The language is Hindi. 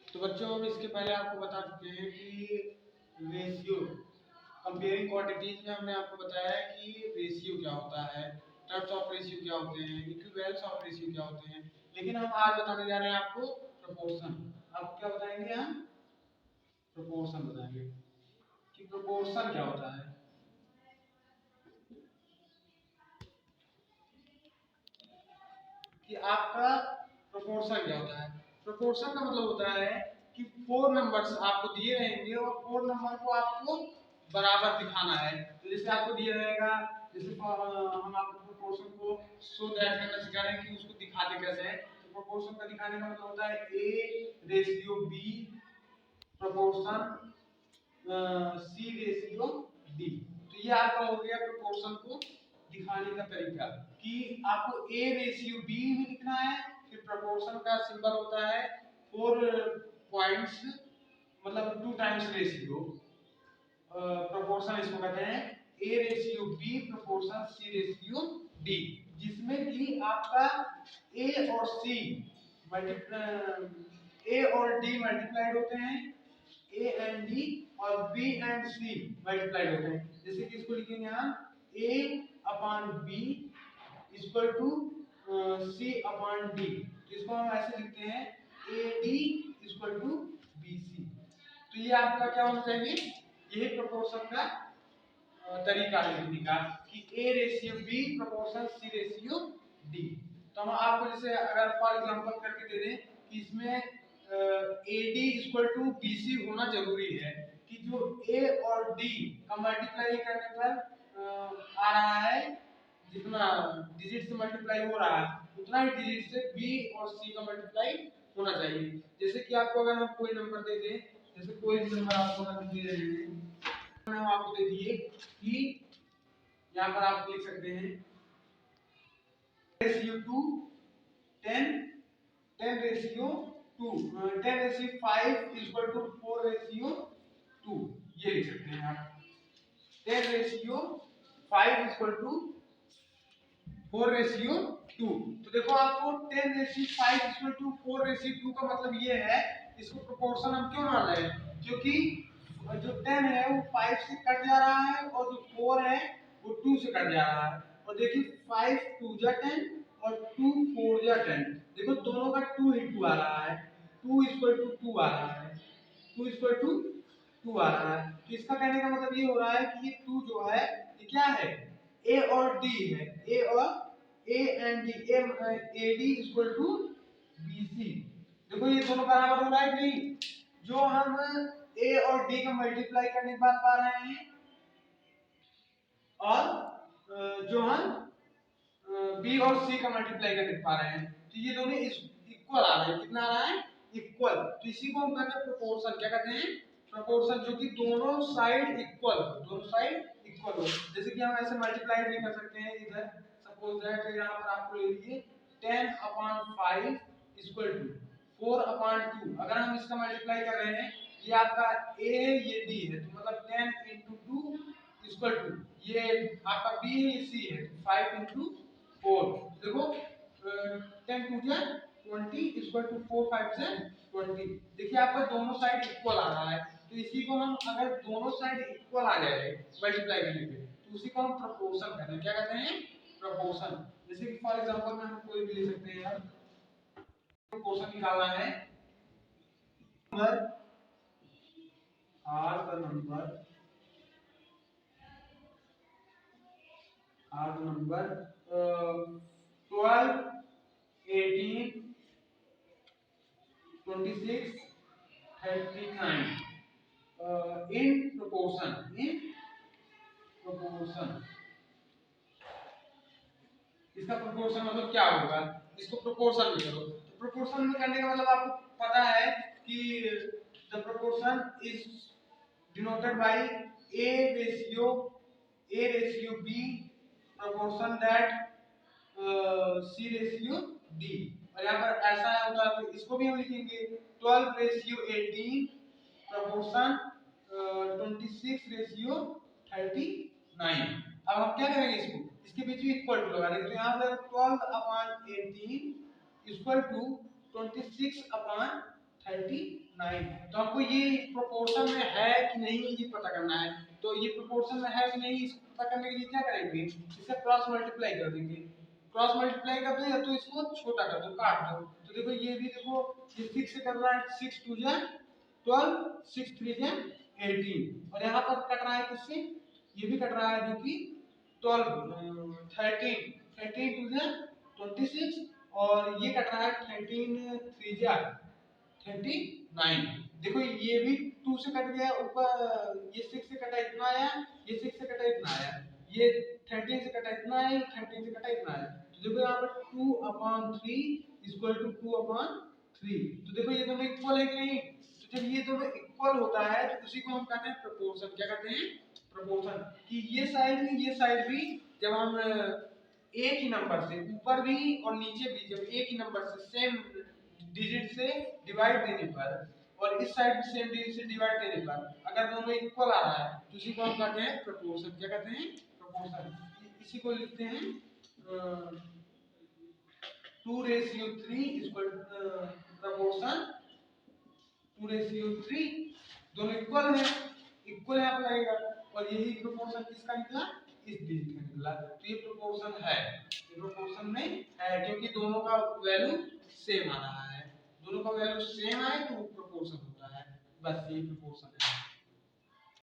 तो बच्चों हम इसके पहले आपको बता चुके हैं कि रेशियो कंपेयरिंग क्वांटिटीज में हमने आपको बताया है कि रेशियो क्या होता है, टर्म्स ऑफ रेशियो क्या होते हैं, इक्विवेलेंस ऑफ रेशियो क्या होते हैं। लेकिन हम आज बताने जा रहे हैं आपको प्रोपोर्शन। आपको क्या बताएंगे? हम प्रोपोर्शन बताएंगे कि प्रोपोर्शन क्या होता है। कि आपका प्रोपोर्शन क्या होता है। प्रोपोर्शन का मतलब होता है कि 4 नंबर्स आपको दिए रहेंगे और 4 नंबर को आपको बराबर दिखाना है। तो जैसे आपको दिया रहेगा, जैसे हम आपको प्रोपोर्शन को शो दैट करना सिखा रहे हैं कि उसको दिखाते कैसे हैं। तो प्रोपोर्शन का दिखाने का मतलब होता है A ratio B proportion C ratio D। तो ये आपका हो गया प्रोपोर्शन को दिखाने का तरीका कि आपको A रेशियो B में लिखना है। फिर प्रोपोर्शन का सिंबल होता है 4 पॉइंट्स, मतलब 2 टाइम्स रेशियो। प्रोपोर्शन इसको कहते हैं A ratio B proportion C ratio D, जिसमें कि आपका A और C A और D मल्टीप्लाइड होते हैं, A एंड D और B एंड C मल्टीप्लाइड होते हैं। जैसे कि इसको लिखेंगे हम A upon B equal to C upon D। इसको हम ऐसे लिखते हैं AD इक्वल टू BC। तो ये आपका क्या होना चाहिए? यही प्रोपोर्शन का तरीका है लिखने का कि A ratio B proportion C ratio D। तो हम आपको जैसे अगर फॉर एग्जांपल करके दे दें कि इसमें AD इक्वल टू BC होना जरूरी है कि जो A और D का मल्टीप्लाई करने पर आ रहा है, जितना डिजिट से मल्टीप्लाई हो रहा है उतना ही डिजिट से B और C का मल्टीप्लाई होना चाहिए। जैसे कि आपको अगर हम कोई नंबर दे दें, जैसे कोई भी नंबर आपको हम दे रहे हैं, हम आपको दे दिए कि यहाँ पर आप लिख सकते हैं ratio 2 10 10 ratio 2 10 ratio 5 equal to 4 ratio 2, ये लिख सकते हैं आप। 10 रेशियो 5 इक्वल टू 4 रेशियो 2। तो देखो आपको 10 रेशियो 5 इक्वल टू 4 रेशियो 2 का मतलब ये है, इसको प्रोपोर्शन हम क्यों मान रहे हैं? क्योंकि जो 10 है वो 5 से कट जा रहा है और जो 4 है वो 2 से कट जा रहा है। और देखिए 5 2 जा 10 और 2 4 जा 10, देखो दोनों का 2 ही 2 आ रहा है, 2 इक्वल टू 2 आ रहा है, 2 इक्वल टू 2 आ रहा है। तो इसका कहने का मतलब ये हो रहा है कि ये 2 जो है ये क्या है? A और D है, A और A and D, AD equal to BC। देखो ये दोनों बराबर हो रहा है कि नहीं? जो हम A और D का मल्टीप्लाई करने के बाद पा रहे हैं और जो हम B और C का मल्टीप्लाई करके पा रहे हैं, तो ये दोनों इक्वल आ रहे हैं। कितना आ रहा है? इक्वल। तो इसी को हम कहते हैं प्रोपोर्शन। क्या कहते हैं? प्रोपोर्शन, जो कि दोनों साइड इक्वल हो, दोनों साइड इक्वल हो। जैसे कि हम ऐसे मल्टीप्लाई भी कर सकते हैं इधर, सपोज दैट यहाँ पर आपको ले लीजिए 10 अपॉन 5 इक्वल टू 4 अपॉन 2। अगर हम इसका मल्टीप्लाई कर रहे हैं, ये आपका A ये D है, तो मतलब 10 into 2 इक्वल टू ये आपका B है, ये C है, 5 into 4। देखो 10 टू जा 20 इक्वल टू 4 5 से 20। देखिए आपका दोनों साइड इक्वल आ रहा है। तो इसी को हम, अगर दोनों साइड इक्वल आ जाए मल्टीप्लाई करने पे, तो उसी को हम प्रोपोर्शन कहते हैं। क्या कहते हैं? प्रोपोर्शन। जैसे कि फॉर एग्जांपल में हम कोई भी ले सकते हैं यार, प्रोपोर्शन निकालना है नंबर आर का नंबर 12 18 26 39 in proportion। इसका प्रोपोर्शन मतलब क्या होगा? इसको प्रोपोर्शन में करो। तो प्रोपोर्शन में करने का मतलब आपको पता है कि the proportion is denoted by A ratio B proportion that C ratio D। और यहाँ पर ऐसा होता है तो इसको भी हम लिखेंगे 12 रेशियो 18 प्रोपोर्शन 26 रेशियो 39। अब हम क्या करेंगे? इसके बीच में इक्वल टू लगा देंगे। तो यहाँ पर 12 अपॉन 18 इक्वल टू 26 अपॉन 39। 9। तो आपको ये प्रोपोर्शन में है कि नहीं ये पता करना है। तो ये प्रोपोर्शन में है कि नहीं इसको पता करने के लिए क्या करेंगे, इसे क्रॉस मल्टीप्लाई कर देंगे। क्रॉस मल्टीप्लाई कर दो या तो इसको छोटा कर दो, काट दो। तो देखो ये भी देखो, ये 6 से कर रहा है, 6 2 जा 12, 6 3 जा 18, और यहाँ पर कट रहा है किससे, ये भी कट रहा है जो कि 12 13 13 2 जा 26, और ये कट रहा है 13 3 जा 39। देखो ये भी 2 से कट गया, ऊपर ये 6 से कटा इतना आया, ये 6 से कटा इतना आया, ये 13 से कटा इतना आया, 13 से कटा इतना आया। तो देखो यहाँ पर 2/3 इक्वल टू 2/3। तो देखो ये दोनों इक्वल है कि नहीं। तो जब ये दोनों इक्वल होता है तो उसी को हम कहते हैं प्रोपोर्शन। क्या कहते हैं, प्रोपोर्शन। कि ये साइड भी जब हम एक ही नंबर से ऊपर भी और नीचे भी जब एक ही नंबर से सेम डिजिट से डिवाइड देने पर, और इस साइड भी सेम डिजिट से डिवाइड देने पर अगर दोनों इक्वल आ रहा है तो इसी को हम कहते हैं प्रोपोर्शन। क्या कहते हैं, प्रोपोर्शन। इसी को लिखते हैं 2:3 इक्वल प्रोपोर्शन 2:3। दोनों इक्वल है, इक्वल यहाँ पर लगेगा, और यही प्रोपोर्शन किसका निकला, इस डिजिट का निकला। तो ये प्रोपोर्शन है, ये प्रोपोर्शन में है क्योंकि दोनों का वैल्यू सेम आ रहा है। दोनों का वैल्यू सेम आए तो प्रोपोर्शन होता है, बस ये प्रोपोर्शन है।